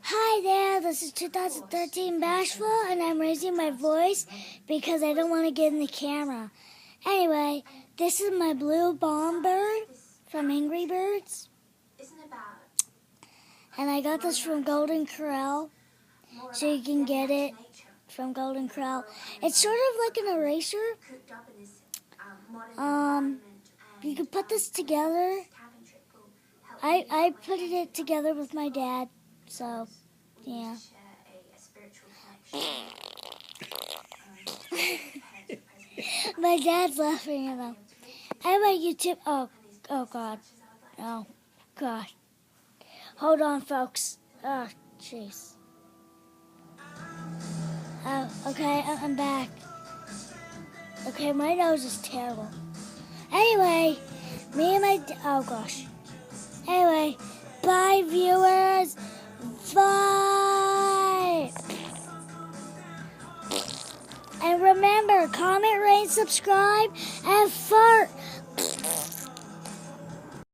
Hi there, this is 2013 Bashful, and I'm raising my voice because I don't want to get in the camera. Anyway, this is my blue bomb bird from Angry Birds. And I got this from Golden Corral, so you can get it from Golden Corral. It's sort of like an eraser. You can put this together. I put it together with my dad, so yeah. My dad's laughing at them. Anyway, YouTube. Oh God. Oh God. Hold on, folks. Oh, jeez. Oh, okay, I'm back. Okay, my nose is terrible. Anyway, me and my... Oh, gosh. Anyway, bye, viewers. Bye. And remember, comment, rate, subscribe, and